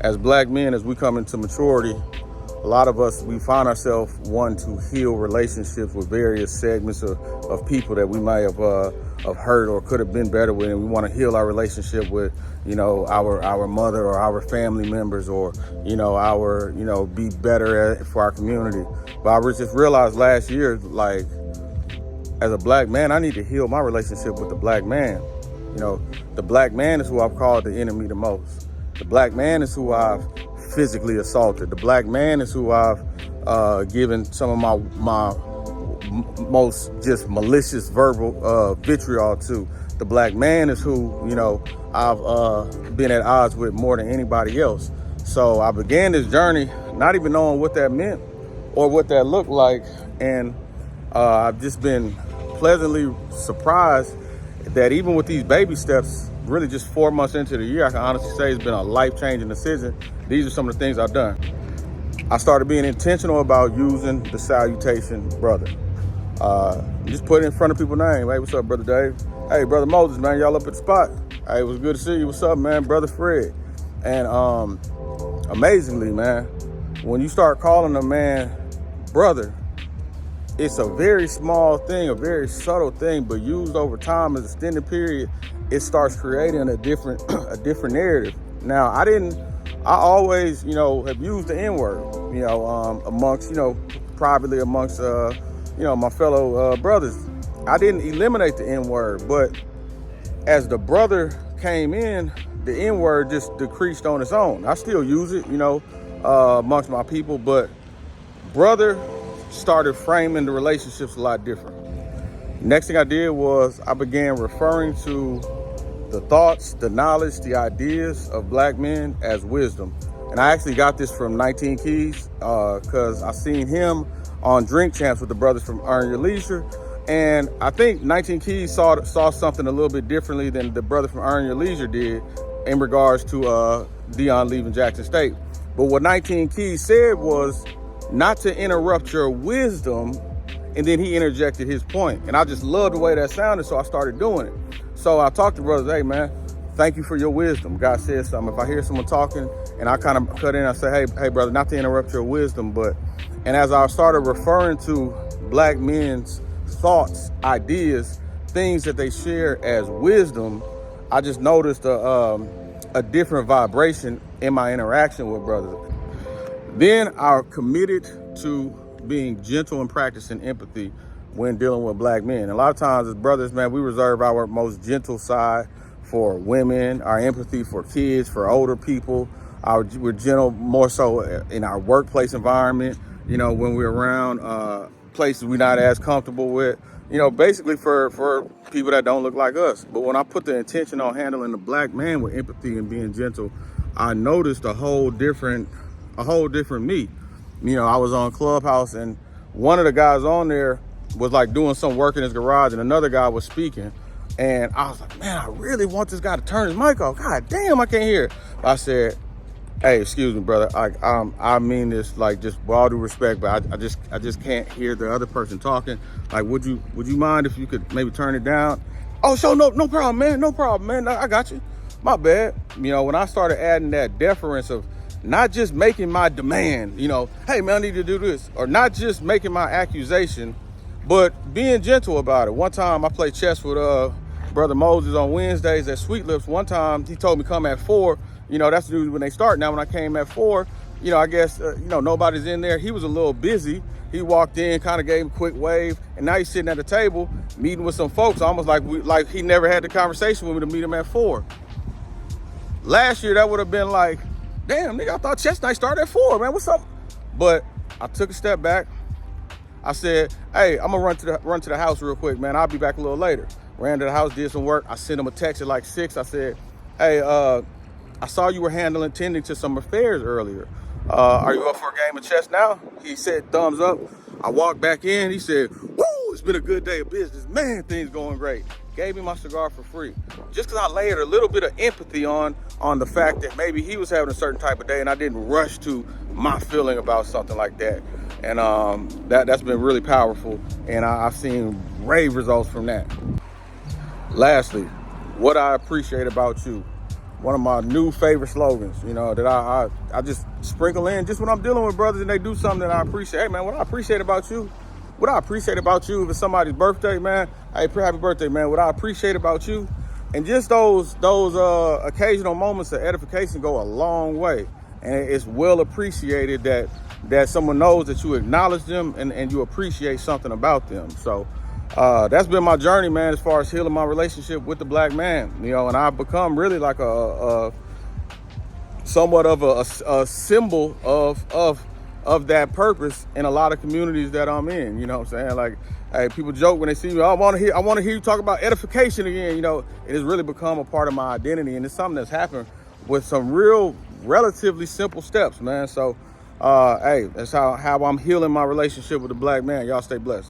as black men, as we come into maturity, a lot of us, we find ourselves wanting to heal relationships with various segments of people that we might have hurt or could have been better with. And we want to heal our relationship with, our mother or our family members, or, be better for our community. But I just realized last year, like, as a black man, I need to heal my relationship with the black man. The black man is who I've called the enemy the most. The black man is who I've physically assaulted. The black man is who I've given some of my most just malicious verbal vitriol to. The black man is who, I've been at odds with more than anybody else. So I began this journey not even knowing what that meant or what that looked like. And I've just been pleasantly surprised that even with these baby steps, really just 4 months into the year, I can honestly say it's been a life-changing decision. These are some of the things I've done. I started being intentional about using the salutation brother. Just put it in front of people's name. Hey, what's up, Brother Dave? Hey, Brother Moses, man, y'all up at the spot. Hey, it was good to see you. What's up, man? Brother Fred. And amazingly, man, when you start calling a man brother, it's a very small thing, a very subtle thing, but used over time as an extended period, it starts creating a different narrative. Now, I always, have used the N-word, amongst, privately amongst, my fellow brothers. I didn't eliminate the N-word, but as the brother came in, the N-word just decreased on its own. I still use it, amongst my people, but brother started framing the relationships a lot different. Next thing I did was I began referring to the thoughts, the knowledge, the ideas of black men as wisdom. And I actually got this from 19 Keys because I seen him on Drink Champs with the brothers from Earn Your Leisure. And I think 19 Keys saw something a little bit differently than the brother from Earn Your Leisure did in regards to Dion leaving Jackson State. But what 19 Keys said was not to interrupt your wisdom, and then he interjected his point. And I just loved the way that sounded, so I started doing it. So I talked to brothers, hey man, thank you for your wisdom. God said something. If I hear someone talking and I kind of cut in, I say, hey brother, not to interrupt your wisdom, and as I started referring to black men's thoughts, ideas, things that they share as wisdom, I just noticed a different vibration in my interaction with brothers. Then I committed to being gentle and practicing empathy when dealing with black men. And a lot of times as brothers, man, we reserve our most gentle side for women, our empathy for kids, for older people. We're gentle more so in our workplace environment, when we're around places we're not as comfortable with, basically for people that don't look like us. But when I put the intention on handling the black man with empathy and being gentle, I noticed a whole different me. I was on Clubhouse and one of the guys on there was like doing some work in his garage and another guy was speaking. And I was like, man, I really want this guy to turn his mic off. God damn, I can't hear. I said, hey, excuse me, brother. I mean this like just with all due respect, but I just can't hear the other person talking. Like, would you mind if you could maybe turn it down? Oh, so no problem, man. No problem, man. I got you. My bad. When I started adding that deference of not just making my demand, hey man, I need to do this, or not just making my accusation, but being gentle about it. One time I played chess with Brother Moses on Wednesdays at Sweet Lips. One time he told me come at 4. That's usually when they start. Now when I came at 4, I guess, nobody's in there. He was a little busy. He walked in, kind of gave him a quick wave, and now he's sitting at the table meeting with some folks, almost like he never had the conversation with me to meet him at 4. Last year, that would have been like, damn, nigga, I thought chess night started at 4, man. What's up? But I took a step back. I said, hey, I'm gonna run to the house real quick, man. I'll be back a little later. Ran to the house, did some work. I sent him a text at like 6. I said, hey, I saw you were tending to some affairs earlier. Are you up for a game of chess now? He said, thumbs up. I walked back in. He said, woo, it's been a good day of business. Man, things going great. Gave me my cigar for free. Just because I layered a little bit of empathy on the fact that maybe he was having a certain type of day and I didn't rush to my feeling about something like that. And that's been really powerful. And I've seen rave results from that. Lastly, what I appreciate about you, one of my new favorite slogans, you know, that I just sprinkle in just when I'm dealing with brothers and they do something that I appreciate. Hey, man, what I appreciate about you, if it's somebody's birthday, man, hey, happy birthday, man. What I appreciate about you, and just those occasional moments of edification go a long way. And it's well appreciated that someone knows that you acknowledge them and you appreciate something about them. So that's been my journey, man, as far as healing my relationship with the black man, you know, and I've become really like somewhat of a symbol of that purpose in a lot of communities that I'm in. You know what I'm saying? Like, hey, people joke when they see me, I want to hear you talk about edification again. You know, it has really become a part of my identity, and it's something that's happened with some real relatively simple steps, man. So hey, that's how I'm healing my relationship with the black man. Y'all stay blessed.